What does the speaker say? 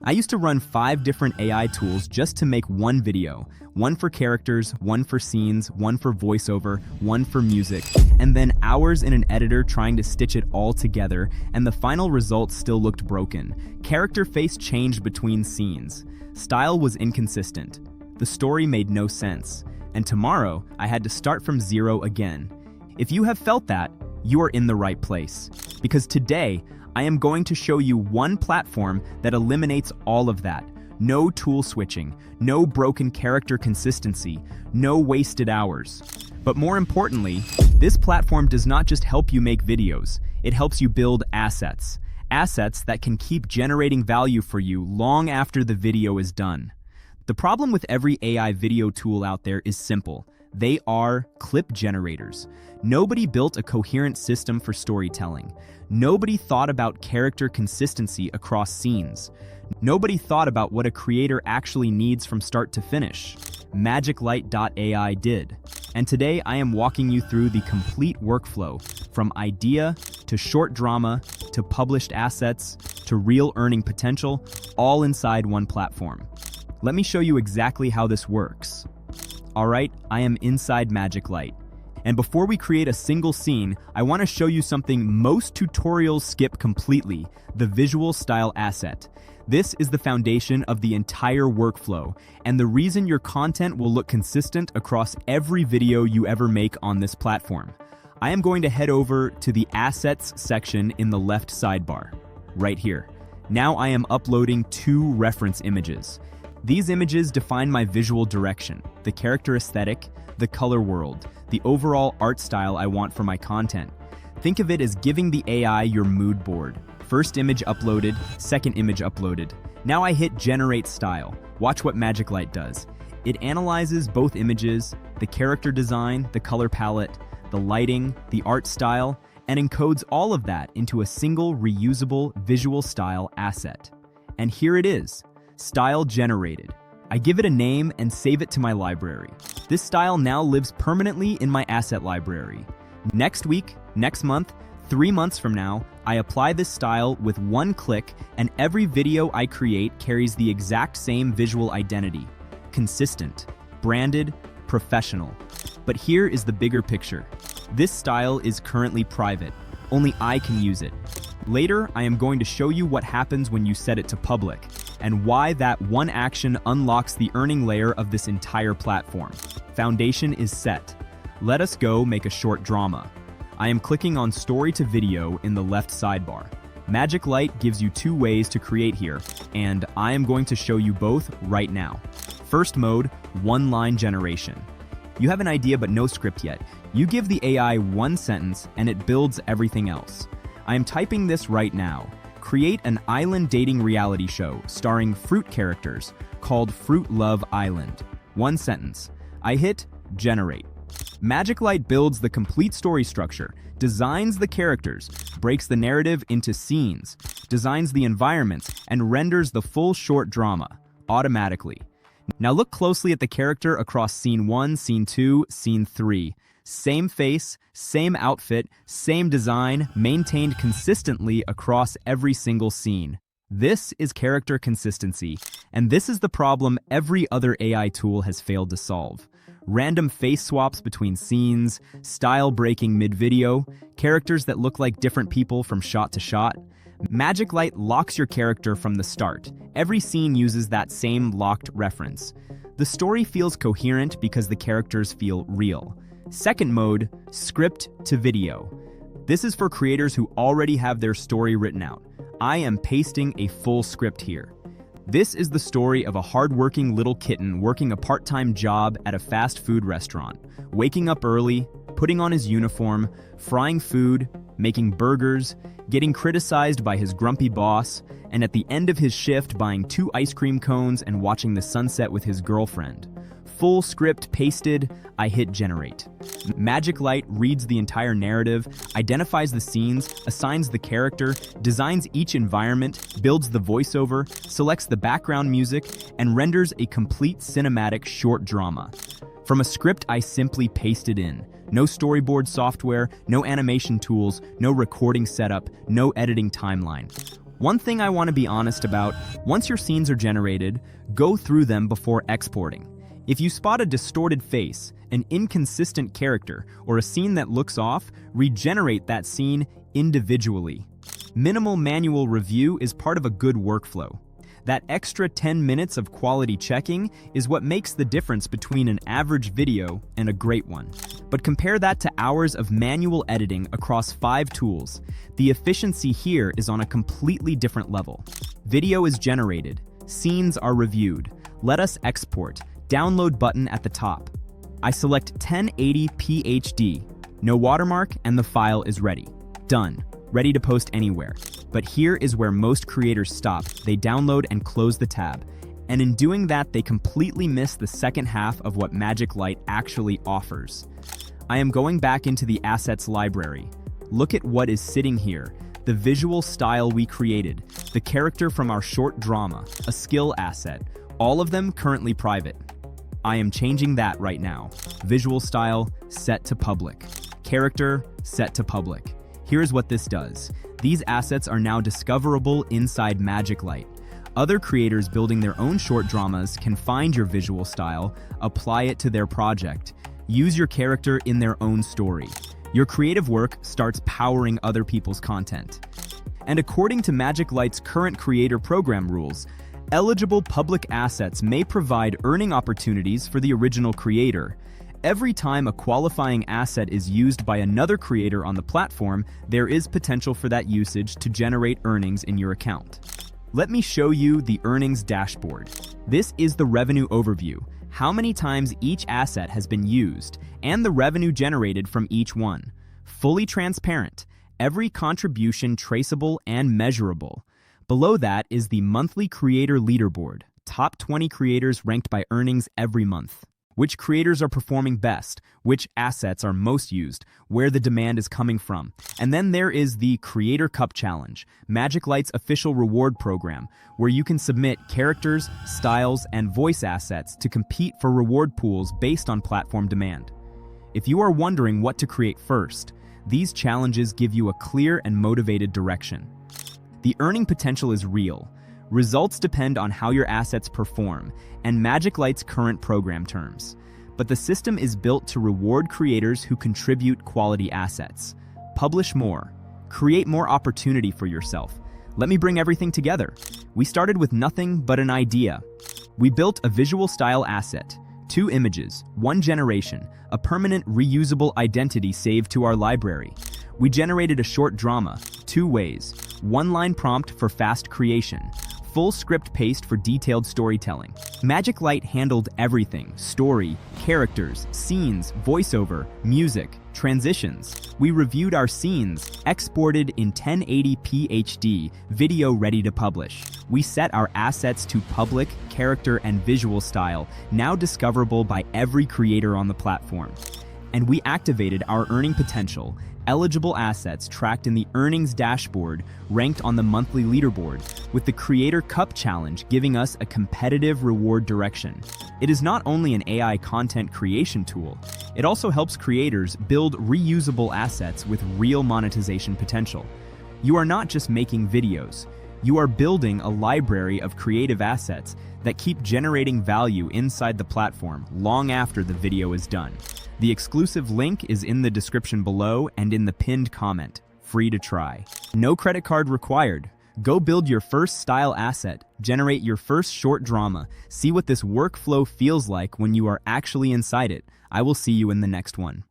I used to run 5 different AI tools just to make one video. One for characters, one for scenes, one for voiceover, one for music, and then hours in an editor trying to stitch it all together, and the final result still looked broken. Character face changed between scenes. Style was inconsistent. The story made no sense. And tomorrow, I had to start from zero again. If you have felt that, you are in the right place. Because today, I am going to show you one platform that eliminates all of that. No tool switching, no broken character consistency, no wasted hours. But more importantly, this platform does not just help you make videos, it helps you build assets. Assets that can keep generating value for you long after the video is done. The problem with every AI video tool out there is simple. They are clip generators. Nobody built a coherent system for storytelling. Nobody thought about character consistency across scenes. Nobody thought about what a creator actually needs from start to finish. MagicLight AI did. And today I am walking you through the complete workflow, from idea to short drama to published assets to real earning potential, all inside one platform. Let me show you exactly how this works. Alright, I am inside MagicLight. And before we create a single scene, I want to show you something most tutorials skip completely: the visual style asset. This is the foundation of the entire workflow, and the reason your content will look consistent across every video you ever make on this platform. I am going to head over to the Assets section in the left sidebar, right here. Now I am uploading 2 reference images. These images define my visual direction, the character aesthetic, the color world, the overall art style I want for my content. Think of it as giving the AI your mood board. First image uploaded, second image uploaded. Now I hit Generate Style. Watch what MagicLight does. It analyzes both images, the character design, the color palette, the lighting, the art style, and encodes all of that into a single reusable visual style asset. And here it is. Style generated. I give it a name and save it to my library. This style now lives permanently in my asset library. Next week, next month, 3 months from now, I apply this style with one click, and every video I create carries the exact same visual identity. Consistent, branded, professional. But here is the bigger picture. This style is currently private. Only I can use it. Later, I am going to show you what happens when you set it to public, and why that one action unlocks the earning layer of this entire platform. Foundation is set. Let us go make a short drama. I am clicking on Story to Video in the left sidebar. MagicLight gives you 2 ways to create here, and I am going to show you both right now. First mode, one-line generation. You have an idea but no script yet. You give the AI one sentence and it builds everything else. I am typing this right now. Create an island dating reality show starring fruit characters called Fruit Love Island. One sentence. I hit Generate. MagicLight builds the complete story structure, designs the characters, breaks the narrative into scenes, designs the environments, and renders the full short drama automatically. Now look closely at the character across scene 1, scene 2, scene 3. Same face, same outfit, same design, maintained consistently across every single scene. This is character consistency, and this is the problem every other AI tool has failed to solve. Random face swaps between scenes, style breaking mid-video, characters that look like different people from shot to shot. MagicLight locks your character from the start. Every scene uses that same locked reference. The story feels coherent because the characters feel real. Second mode, script to video. This is for creators who already have their story written out. I am pasting a full script here. This is the story of a hardworking little kitten working a part-time job at a fast food restaurant, waking up early, putting on his uniform, frying food, making burgers, getting criticized by his grumpy boss, and at the end of his shift buying 2 ice cream cones and watching the sunset with his girlfriend. Full script pasted, I hit Generate. MagicLight reads the entire narrative, identifies the scenes, assigns the character, designs each environment, builds the voiceover, selects the background music, and renders a complete cinematic short drama. From a script I simply pasted in. No storyboard software, no animation tools, no recording setup, no editing timeline. One thing I want to be honest about, once your scenes are generated, go through them before exporting. If you spot a distorted face, an inconsistent character, or a scene that looks off, regenerate that scene individually. Minimal manual review is part of a good workflow. That extra 10 minutes of quality checking is what makes the difference between an average video and a great one. But compare that to hours of manual editing across 5 tools. The efficiency here is on a completely different level. Video is generated, scenes are reviewed. Let us export. Download button at the top. I select 1080p HD, no watermark, and the file is ready. Done. Ready to post anywhere. But here is where most creators stop. They download and close the tab. And in doing that, they completely miss the second half of what MagicLight actually offers. I am going back into the assets library. Look at what is sitting here. The visual style we created, the character from our short drama, a skill asset, all of them currently private. I am changing that right now. Visual style, set to public. Character, set to public. Here's what this does. These assets are now discoverable inside MagicLight. Other creators building their own short dramas can find your visual style, apply it to their project. Use your character in their own story. Your creative work starts powering other people's content. And according to MagicLight's current creator program rules, eligible public assets may provide earning opportunities for the original creator. Every time a qualifying asset is used by another creator on the platform, there is potential for that usage to generate earnings in your account. Let me show you the earnings dashboard. This is the revenue overview, how many times each asset has been used, and the revenue generated from each one. Fully transparent, every contribution traceable and measurable. Below that is the monthly creator leaderboard, top 20 creators ranked by earnings every month. Which creators are performing best, which assets are most used, where the demand is coming from. And then there is the Creator Cup Challenge, MagicLight's official reward program, where you can submit characters, styles, and voice assets to compete for reward pools based on platform demand. If you are wondering what to create first, these challenges give you a clear and motivated direction. The earning potential is real. Results depend on how your assets perform and MagicLight's current program terms. But the system is built to reward creators who contribute quality assets. Publish more. Create more opportunity for yourself. Let me bring everything together. We started with nothing but an idea. We built a visual style asset, 2 images, 1 generation, a permanent reusable identity saved to our library. We generated a short drama, 2 ways, 1-line prompt for fast creation, full script paste for detailed storytelling. MagicLight handled everything: story, characters, scenes, voiceover, music, transitions. We reviewed our scenes, exported in 1080p HD, video ready to publish. We set our assets to public, character, and visual style, now discoverable by every creator on the platform. And we activated our earning potential, eligible assets tracked in the earnings dashboard, ranked on the monthly leaderboard, with the Creator Cup Challenge giving us a competitive reward direction. It is not only an AI content creation tool, it also helps creators build reusable assets with real monetization potential. You are not just making videos, you are building a library of creative assets that keep generating value inside the platform long after the video is done. The exclusive link is in the description below and in the pinned comment. Free to try. No credit card required. Go build your first style asset, generate your first short drama, see what this workflow feels like when you are actually inside it. I will see you in the next one.